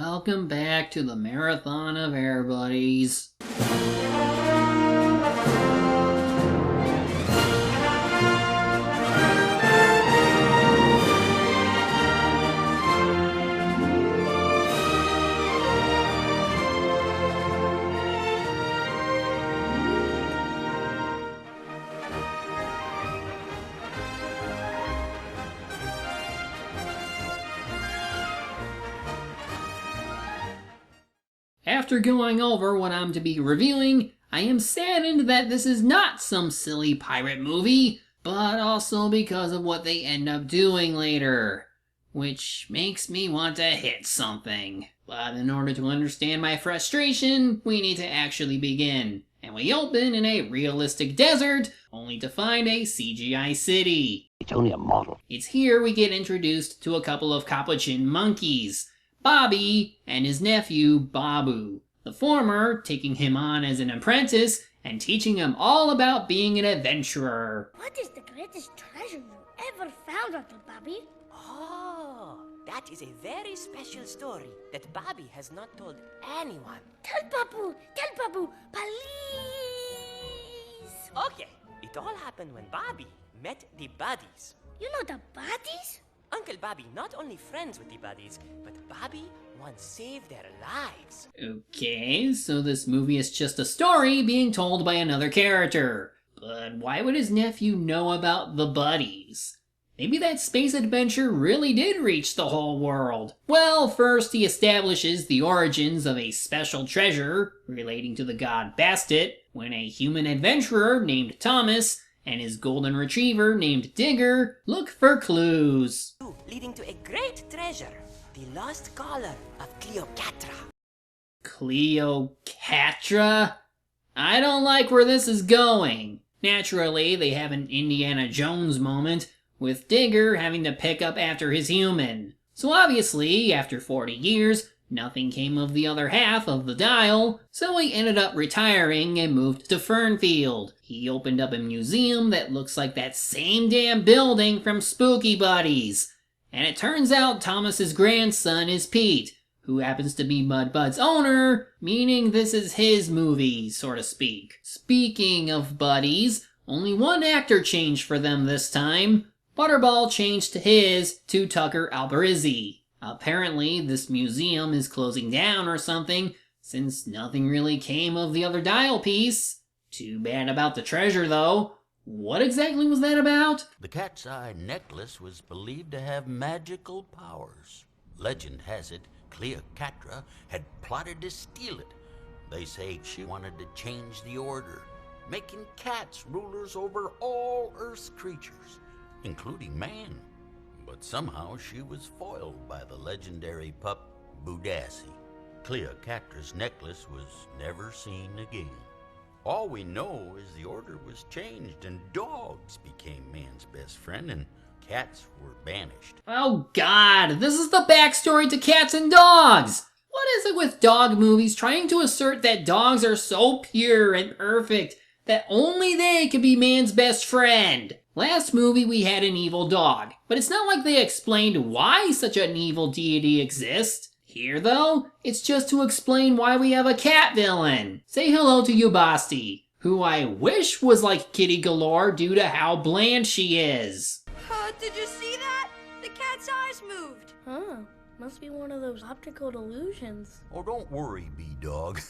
Welcome back to the Marathon of Air Buddies. After going over what I'm to be reviewing, I am saddened that this is not some silly pirate movie, but also because of what they end up doing later, which makes me want to hit something. But in order to understand my frustration, we need to actually begin. And we open in a realistic desert, only to find a CGI city. It's only a model. It's here we get introduced to a couple of capuchin monkeys, Bobby and his nephew, Babu. The former taking him on as an apprentice and teaching him all about being an adventurer. What is the greatest treasure you ever found, Uncle Bobby? Oh, that is a very special story that Bobby has not told anyone. Tell Babu, please. Okay, it all happened when Bobby met the buddies. You know the buddies? Uncle Bobby not only friends with the buddies, but Bobby once saved their lives. Okay, so this movie is just a story being told by another character. But why would his nephew know about the buddies? Maybe that space adventure really did reach the whole world. Well, first he establishes the origins of a special treasure relating to the god Bastet, when a human adventurer named Thomas and his golden retriever named Digger look for clues. Leading to a great treasure, the lost collar of Cleopatra. Cleopatra? I don't like where this is going. Naturally, they have an Indiana Jones moment, with Digger having to pick up after his human. So obviously, after 40 years, nothing came of the other half of the dial, so he ended up retiring and moved to Fernfield. He opened up a museum that looks like that same damn building from Spooky Buddies. And it turns out Thomas's grandson is Pete, who happens to be Mudbud's owner, meaning this is his movie, so to speak. Speaking of buddies, only one actor changed for them this time. Butterball changed to Tucker Alberizzi. Apparently, this museum is closing down or something, since nothing really came of the other dial piece. Too bad about the treasure, though. What exactly was that about? The cat's eye necklace was believed to have magical powers. Legend has it Cleopatra had plotted to steal it. They say she wanted to change the order, making cats rulers over all Earth's creatures, including man. But somehow she was foiled by the legendary pup Boudassi. Cleopatra's necklace was never seen again. All we know is the order was changed and dogs became man's best friend and cats were banished. Oh god, this is the backstory to cats and dogs! What is it with dog movies trying to assert that dogs are so pure and perfect that only they can be man's best friend? Last movie we had an evil dog, but it's not like they explained why such an evil deity exists. Here though, it's just to explain why we have a cat villain. Say hello to Ubasti, who I wish was like Kitty Galore due to how bland she is. Did you see that? The cat's eyes moved. Huh. Must be one of those optical delusions. Oh, don't worry, B-Dog.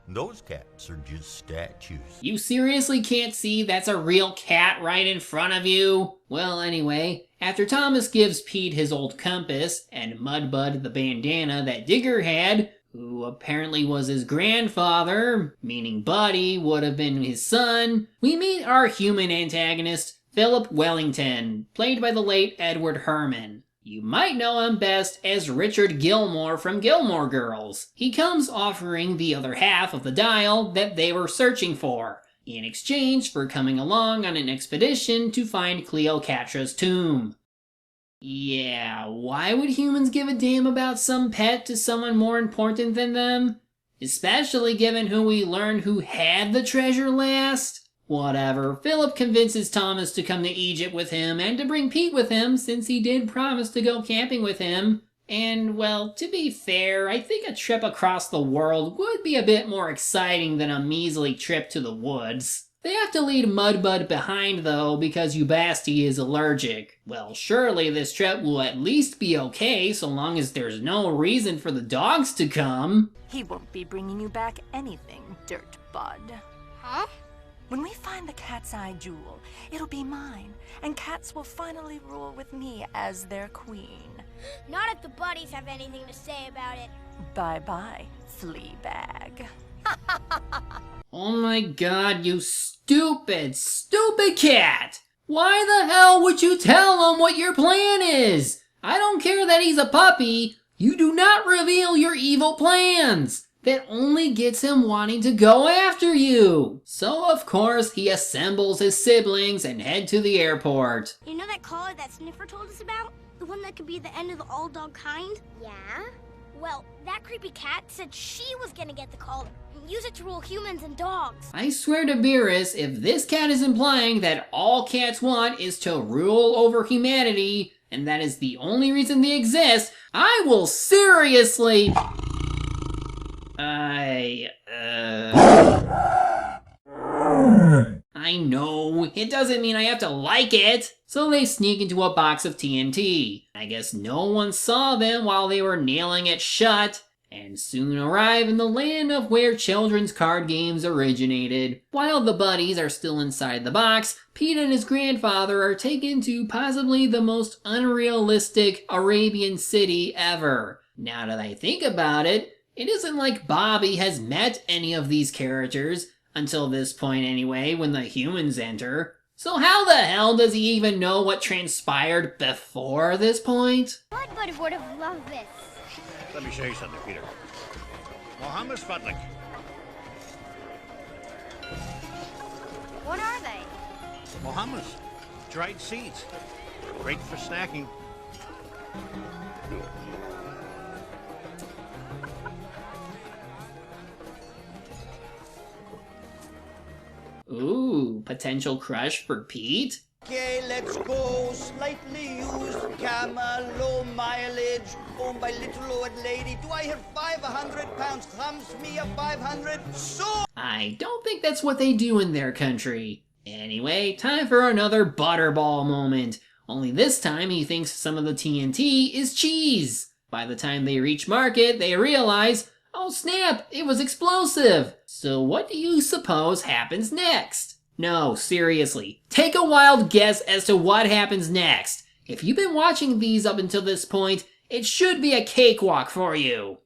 Those cats are just statues. You seriously can't see that's a real cat right in front of you? Well, anyway, after Thomas gives Pete his old compass and Mudbud the bandana that Digger had, who apparently was his grandfather, meaning Buddy would have been his son, we meet our human antagonist, Philip Wellington, played by the late Edward Herrmann. You might know him best as Richard Gilmore from Gilmore Girls. He comes offering the other half of the dial that they were searching for, in exchange for coming along on an expedition to find Cleopatra's tomb. Yeah, why would humans give a damn about some pet to someone more important than them? Especially given who we learned who had the treasure last? Whatever, Philip convinces Thomas to come to Egypt with him and to bring Pete with him since he did promise to go camping with him. And, well, to be fair, I think a trip across the world would be a bit more exciting than a measly trip to the woods. They have to leave Mudbud behind, though, because Ubasti is allergic. Well, surely this trip will at least be okay, so long as there's no reason for the dogs to come. He won't be bringing you back anything, Dirt Bud. Huh? When we find the cat's eye jewel, it'll be mine, and cats will finally rule with me as their queen. Not if the buddies have anything to say about it. Bye-bye, Fleabag. Oh my god, you stupid, stupid cat! Why the hell would you tell him what your plan is? I don't care that he's a puppy. You do not reveal your evil plans. That only gets him wanting to go after you. So of course he assembles his siblings and head to the airport. You know that collar that Sniffer told us about? The one that could be the end of the all-dog kind? Yeah? Well, that creepy cat said she was gonna get the collar and use it to rule humans and dogs. I swear to Beerus, if this cat is implying that all cats want is to rule over humanity, and that is the only reason they exist, I will seriously... I know, it doesn't mean I have to like it. So they sneak into a box of TNT. I guess no one saw them while they were nailing it shut, and soon arrive in the land of where children's card games originated. While the buddies are still inside the box, Pete and his grandfather are taken to possibly the most unrealistic Arabian city ever. Now that I think about it, it isn't like Bobby has met any of these characters, until this point anyway, when the humans enter. So how the hell does he even know what transpired before this point? Mudbud would have loved this. Let me show you something, Peter. Mohammed Sputnik. What are they? Mohammed's. Dried seeds. Great for snacking. Ooh, potential crush for Pete? Okay, let's go. Slightly used camel, low mileage, owned by little old lady. Do I hear 500 pounds? Comes me a 500? So... I don't think that's what they do in their country. Anyway, time for another Butterball moment. Only this time he thinks some of the TNT is cheese. By the time they reach market, they realize, oh snap, it was explosive. So what do you suppose happens next? No, seriously, take a wild guess as to what happens next. If you've been watching these up until this point, it should be a cakewalk for you.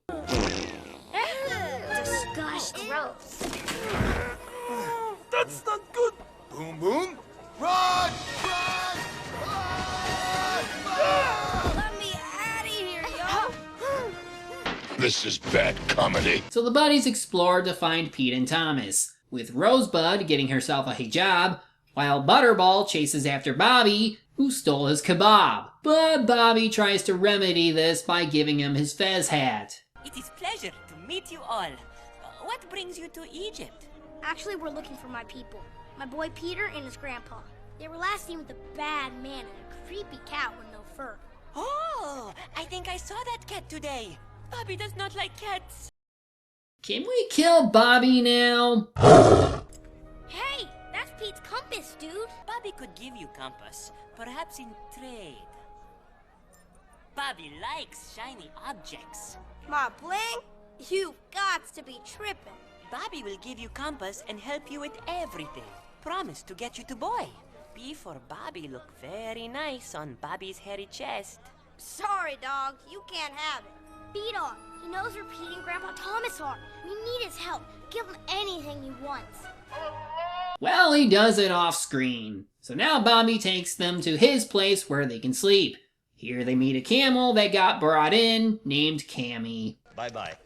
Disgusting. Gross. That's not good. Boom, boom. Run! Run! Let me out of here, yo! This is bad comedy. So the buddies explore to find Pete and Thomas, with Rosebud getting herself a hijab, while Butterball chases after Bobby, who stole his kebab. But Bobby tries to remedy this by giving him his fez hat. It is pleasure to meet you all. What brings you to Egypt? Actually, we're looking for my people. My boy Peter and his grandpa. They were last seen with a bad man and a creepy cat with no fur. Oh, I think I saw that cat today. Bobby does not like cats. Can we kill Bobby now? Hey, that's Pete's compass, dude. Bobby could give you compass, perhaps in trade. Bobby likes shiny objects. My bling? You gots to be tripping. Bobby will give you compass and help you with everything. Promise to get you to boy. Before Bobby look very nice on Bobby's hairy chest. Sorry, dog. You can't have it. B-Dog, he knows where Pete and Grandpa Thomas are. We need his help. Give him anything he wants. Well, he does it off screen. So now Bobby takes them to his place where they can sleep. Here they meet a camel that got brought in, named Cammy. Bye-bye.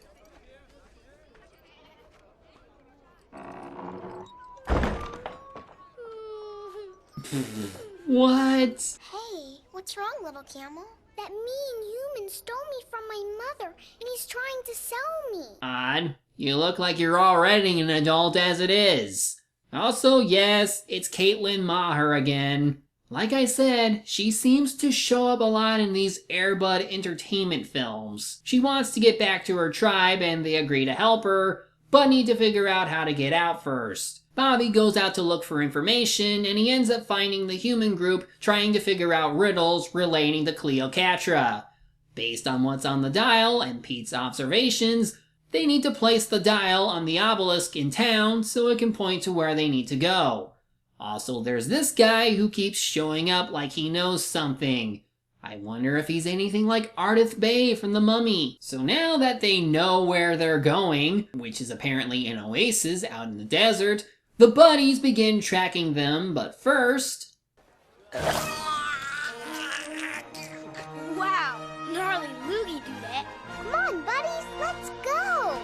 What? Hey, what's wrong, little camel? That mean human stole me from my mother, and he's trying to sell me. Odd. You look like you're already an adult as it is. Also, yes, it's Caitlin Maher again. Like I said, she seems to show up a lot in these Air Bud entertainment films. She wants to get back to her tribe and they agree to help her, but need to figure out how to get out first. Bobby goes out to look for information and he ends up finding the human group trying to figure out riddles relating to Cleopatra. Based on what's on the dial and Pete's observations, they need to place the dial on the obelisk in town so it can point to where they need to go. Also, there's this guy who keeps showing up like he knows something. I wonder if he's anything like Ardith Bay from The Mummy. So now that they know where they're going, which is apparently an oasis out in the desert, the buddies begin tracking them, but first... Wow, gnarly loogie do that. Come on, buddies, let's go.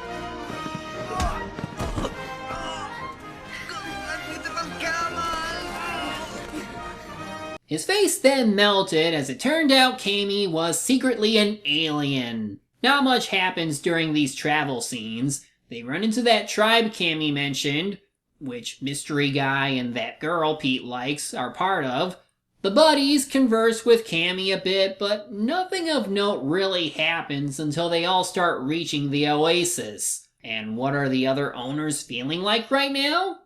His face then melted as it turned out Cammy was secretly an alien. Not much happens during these travel scenes. They run into that tribe Cammy mentioned, which Mystery Guy and that girl Pete likes are part of. The buddies converse with Cammy a bit, but nothing of note really happens until they all start reaching the oasis. And what are the other owners feeling like right now?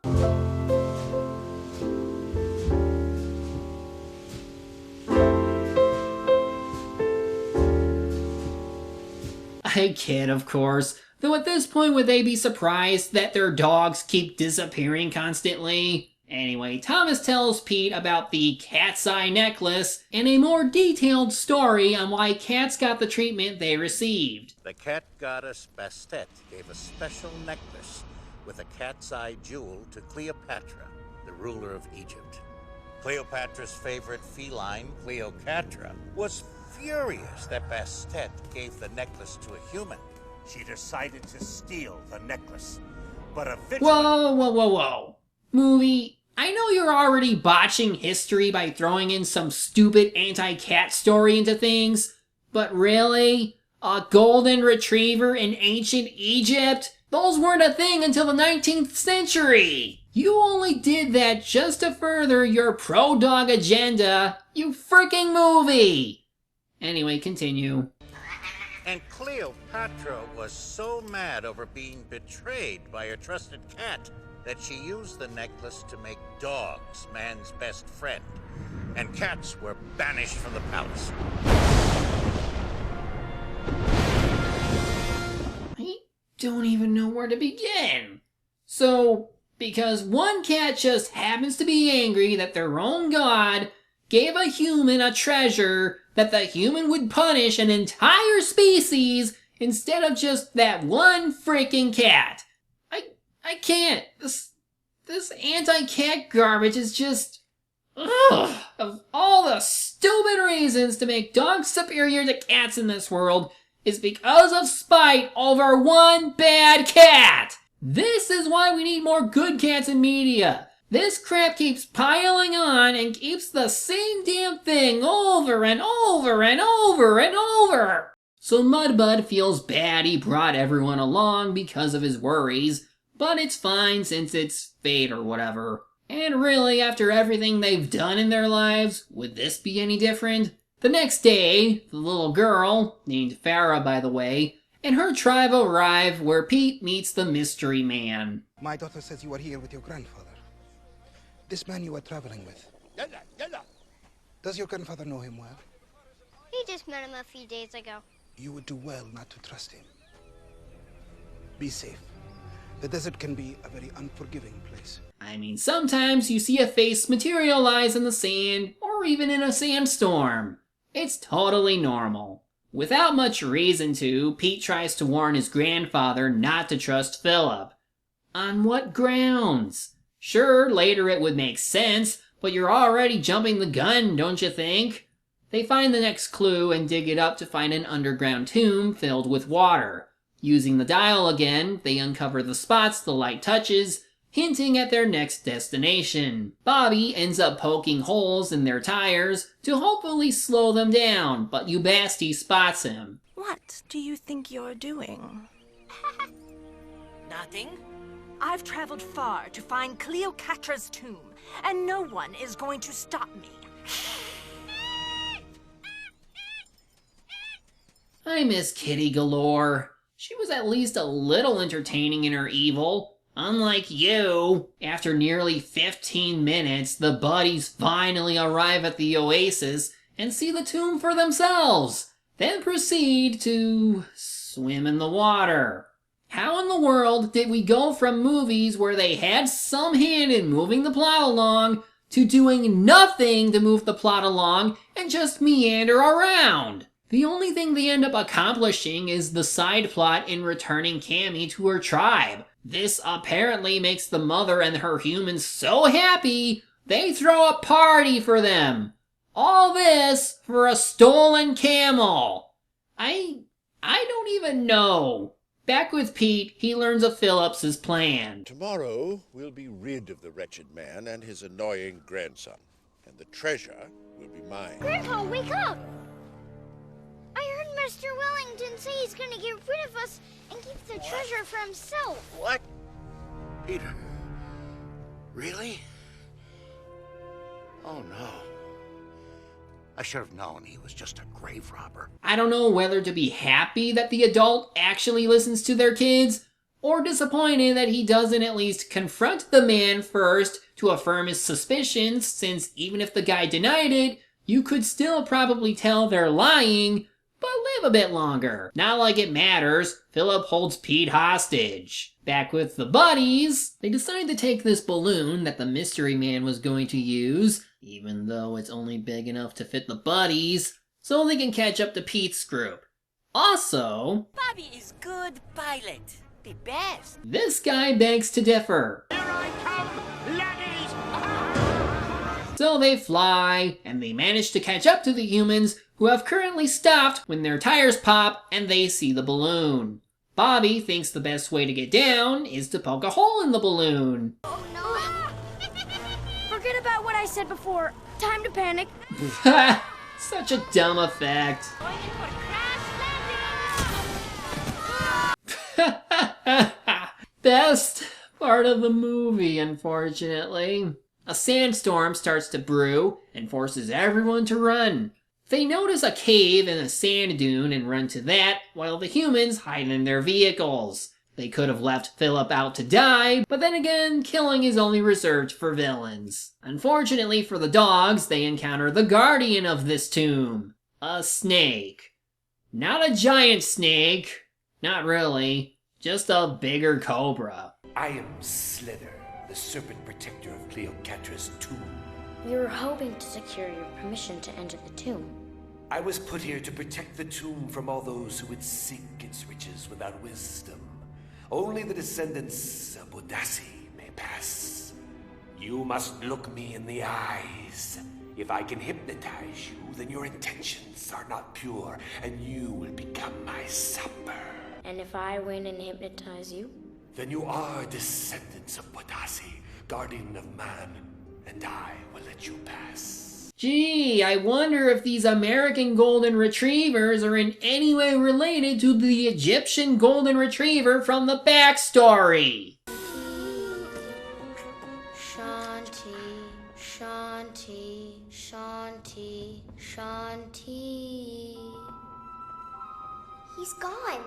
I kid, of course. Though at this point, would they be surprised that their dogs keep disappearing constantly? Anyway, Thomas tells Pete about the cat's eye necklace and a more detailed story on why cats got the treatment they received. The cat goddess Bastet gave a special necklace with a cat's eye jewel to Cleopatra, the ruler of Egypt. Cleopatra's favorite feline, Cleocatra, was furious that Bastet gave the necklace to a human. She decided to steal the necklace, but a vigilant... Whoa. Movie, I know you're already botching history by throwing in some stupid anti-cat story into things, but really? A golden retriever in ancient Egypt? Those weren't a thing until the 19th century! You only did that just to further your pro-dog agenda, you freaking movie! Anyway, continue. And Cleopatra was so mad over being betrayed by her trusted cat that she used the necklace to make dogs man's best friend, and cats were banished from the palace. I don't even know where to begin. So, because one cat just happens to be angry that their own god gave a human a treasure that the human would punish an entire species instead of just that one freaking cat. I can't. This anti-cat garbage is just... Ugh. Of all the stupid reasons to make dogs superior to cats in this world is because of spite over one bad cat. This is why we need more good cats in media. This crap keeps piling on and keeps the same damn thing over and over and over and over. So Mudbud feels bad he brought everyone along because of his worries, but it's fine since it's fate or whatever. And really, after everything they've done in their lives, would this be any different? The next day, the little girl, named Farah by the way, and her tribe arrive where Pete meets the mystery man. My daughter says you are here with your grandfather. This man you are traveling with. Does your grandfather know him well? We just met him a few days ago. You would do well not to trust him. Be safe. The desert can be a very unforgiving place. I mean, sometimes you see a face materialize in the sand, or even in a sandstorm. It's totally normal. Without much reason to, Pete tries to warn his grandfather not to trust Philip. On what grounds? Sure, later it would make sense, but you're already jumping the gun, don't you think? They find the next clue and dig it up to find an underground tomb filled with water. Using the dial again, they uncover the spots the light touches, hinting at their next destination. Bobby ends up poking holes in their tires to hopefully slow them down, but Ubasti spots him. What do you think you're doing? Nothing? I've traveled far to find Cleopatra's tomb, and no one is going to stop me. I miss Kitty galore. She was at least a little entertaining in her evil. Unlike you. After nearly 15 minutes, the buddies finally arrive at the Oasis and see the tomb for themselves, then proceed to swim in the water. How in the world did we go from movies where they had some hand in moving the plot along to doing nothing to move the plot along and just meander around? The only thing they end up accomplishing is the side plot in returning Cammy to her tribe. This apparently makes the mother and her humans so happy, they throw a party for them. All this for a stolen camel. I don't even know. Back with Pete, he learns of Phillips's plan. Tomorrow, we'll be rid of the wretched man and his annoying grandson. And the treasure will be mine. Grandpa, wake up! I heard Mr. Wellington say he's gonna get rid of us and keep the treasure for himself. What? Peter? Really? Oh no. I should have known he was just a grave robber. I don't know whether to be happy that the adult actually listens to their kids, or disappointed that he doesn't at least confront the man first to affirm his suspicions, since even if the guy denied it, you could still probably tell they're lying, but live a bit longer. Not like it matters, Phillip holds Pete hostage. Back with the buddies, they decide to take this balloon that the mystery man was going to use, even though it's only big enough to fit the buddies, so they can catch up to Pete's group. Also, Bobby is good pilot. The best. This guy begs to differ. Here I come, laddies! So they fly, and they manage to catch up to the humans, who have currently stopped when their tires pop and they see the balloon. Bobby thinks the best way to get down is to poke a hole in the balloon. Oh no! Forget about what I said before. Time to panic. Such a dumb effect. Best part of the movie, unfortunately. A sandstorm starts to brew and forces everyone to run. They notice a cave in a sand dune and run to that, while the humans hide in their vehicles. They could have left Phillip out to die, but then again, killing is only reserved for villains. Unfortunately for the dogs, they encounter the guardian of this tomb. A snake. Not a giant snake. Not really. Just a bigger cobra. I am Slither, the serpent protector of Cleopatra's tomb. We were hoping to secure your permission to enter the tomb. I was put here to protect the tomb from all those who would seek its riches without wisdom. Only the descendants of Boudassi may pass. You must look me in the eyes. If I can hypnotize you, then your intentions are not pure, and you will become my supper. And if I win and hypnotize you? Then you are descendants of Boudassi, guardian of man, and I will let you pass. Gee, I wonder if these American golden retrievers are in any way related to the Egyptian golden retriever from the backstory. Shanti, Shanti, Shanti, Shanti. He's gone.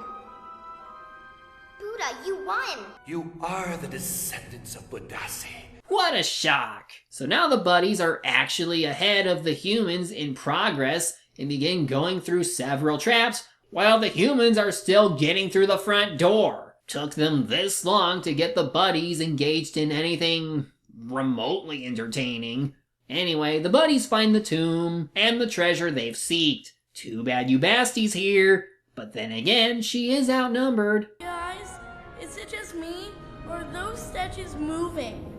Buddha, you won. You are the descendants of Boudassi. What a shock! So now the buddies are actually ahead of the humans in progress and begin going through several traps while the humans are still getting through the front door. Took them this long to get the buddies engaged in anything remotely entertaining. Anyway, the buddies find the tomb and the treasure they've seeked. Too bad Ubasti's here, but then again, she is outnumbered. Guys, is it just me, or are those statues moving?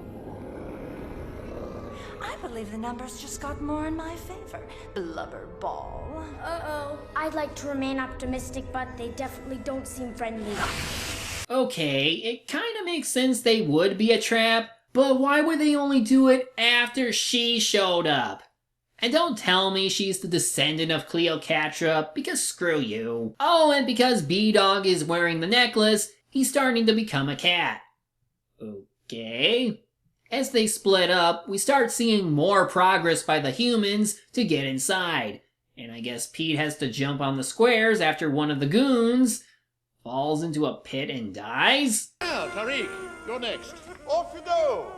I believe the numbers just got more in my favor. Blubber ball. Uh-oh. I'd like to remain optimistic, but they definitely don't seem friendly. Okay, it kinda makes sense they would be a trap, but why would they only do it after she showed up? And don't tell me she's the descendant of Cleopatra, because screw you. Oh, and because B-Dog is wearing the necklace, he's starting to become a cat. Okay. As they split up, we start seeing more progress by the humans to get inside. And I guess Pete has to jump on the squares after one of the goons falls into a pit and dies? Now, Tariq, you're next. Off you go!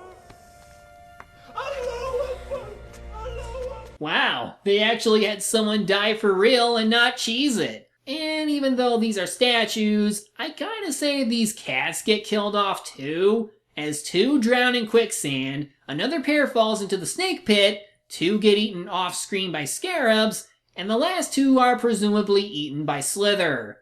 Wow, they actually had someone die for real and not cheese it. And even though these are statues, I kinda say these cats get killed off too, as 2 drown in quicksand, another pair falls into the snake pit, 2 get eaten off screen by scarabs, and the last 2 are presumably eaten by Slither,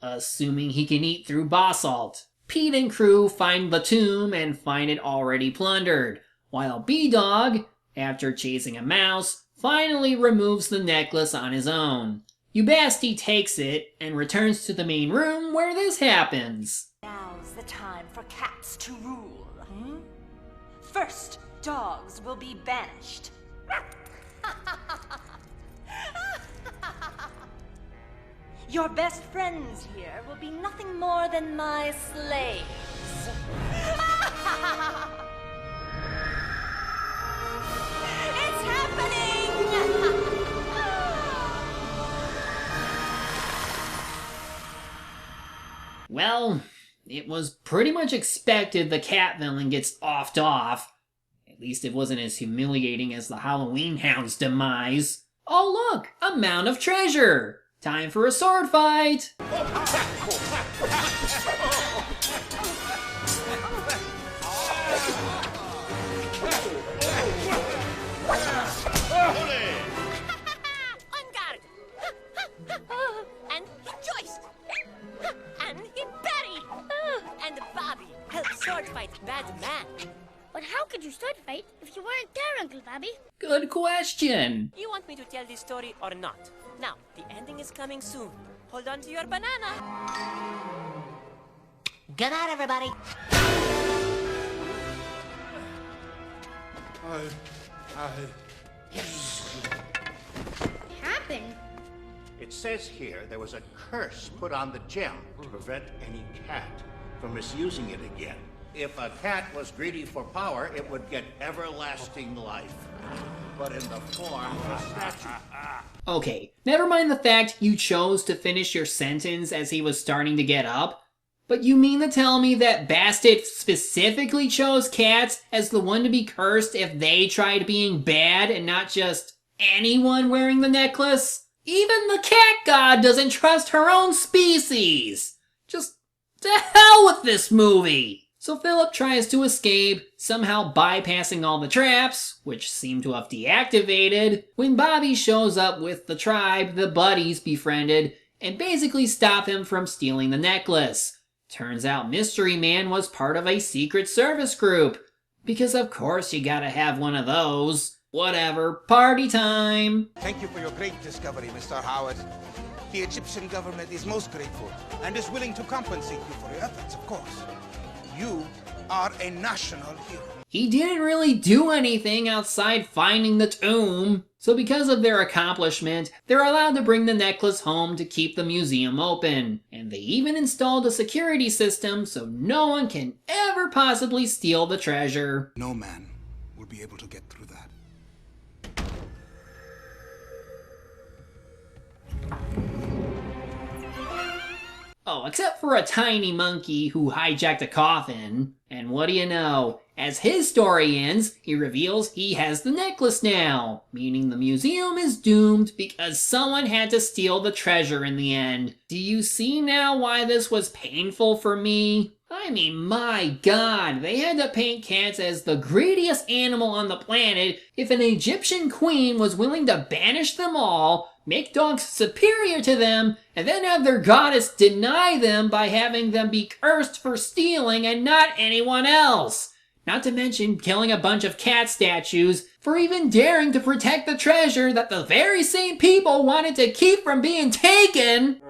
assuming he can eat through basalt. Pete and crew find the tomb and find it already plundered, while B-Dog, after chasing a mouse, finally removes the necklace on his own. Ubasti takes it and returns to the main room where this happens. Now's the time for cats to rule. First, dogs will be banished. Your best friends here will be nothing more than my slaves. It's happening! Well, it was pretty much expected the cat villain gets offed off. At least it wasn't as humiliating as the Halloween Hound's demise. Oh look, a mound of treasure! Time for a sword fight! On guard! And Joyce! And Betty! And Bobby! Help sword fight bad man! But how could you sword fight if you weren't there, Uncle Bobby? Good question! You want me to tell this story or not? Now, the ending is coming soon. Hold on to your banana. Good night, everybody. What happened? It says here there was a curse put on the gem to prevent any cat from misusing it again. If a cat was greedy for power, it would get everlasting life, but in the form of a statue. Okay, never mind the fact you chose to finish your sentence as he was starting to get up, but you mean to tell me that Bastet specifically chose cats as the one to be cursed if they tried being bad and not just anyone wearing the necklace? Even the cat god doesn't trust her own species! Just to hell with this movie! So Philip tries to escape, somehow bypassing all the traps, which seem to have deactivated, when Bobby shows up with the tribe the buddies befriended and basically stop him from stealing the necklace. Turns out Mystery Man was part of a Secret Service group, because of course you gotta have one of those. Whatever, party time! Thank you for your great discovery, Mr. Howard. The Egyptian government is most grateful and is willing to compensate you for your efforts, of course. You are a national hero. He didn't really do anything outside finding the tomb. So because of their accomplishment, they're allowed to bring the necklace home to keep the museum open. And they even installed a security system so no one can ever possibly steal the treasure. No man will be able to get through that. Oh, except for a tiny monkey who hijacked a coffin. And what do you know? As his story ends, he reveals he has the necklace now, meaning the museum is doomed because someone had to steal the treasure in the end. Do you see now why this was painful for me? I mean, my god, they had to paint cats as the greediest animal on the planet if an Egyptian queen was willing to banish them all, make dogs superior to them, and then have their goddess deny them by having them be cursed for stealing and not anyone else. Not to mention killing a bunch of cat statues for even daring to protect the treasure that the very same people wanted to keep from being taken.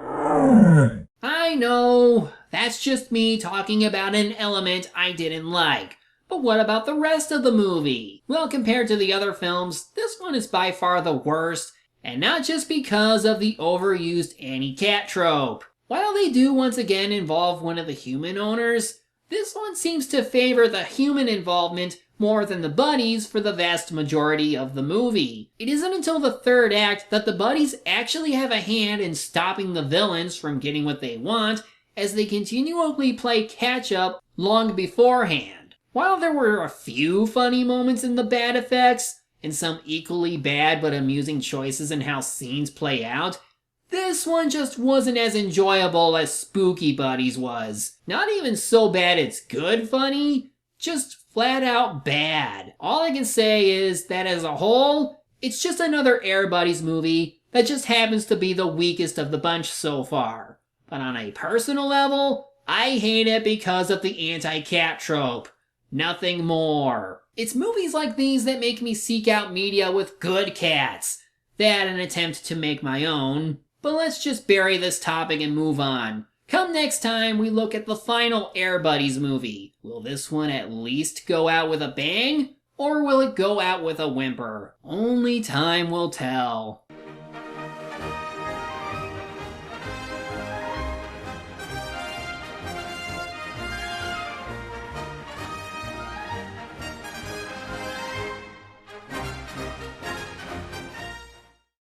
I know, that's just me talking about an element I didn't like. But what about the rest of the movie? Well, compared to the other films, this one is by far the worst, and not just because of the overused anti-cat trope. While they do once again involve one of the human owners, this one seems to favor the human involvement more than the buddies for the vast majority of the movie. It isn't until the third act that the buddies actually have a hand in stopping the villains from getting what they want, as they continually play catch-up long beforehand. While there were a few funny moments in the bad effects, and some equally bad but amusing choices in how scenes play out, this one just wasn't as enjoyable as Spooky Buddies was. Not even so bad it's good funny, just flat out bad. All I can say is that as a whole, it's just another Air Buddies movie that just happens to be the weakest of the bunch so far. But on a personal level, I hate it because of the anti-cat trope. Nothing more. It's movies like these that make me seek out media with good cats. That and attempt to make my own. But let's just bury this topic and move on. Come next time, we look at the final Air Buddies movie. Will this one at least go out with a bang? Or will it go out with a whimper? Only time will tell.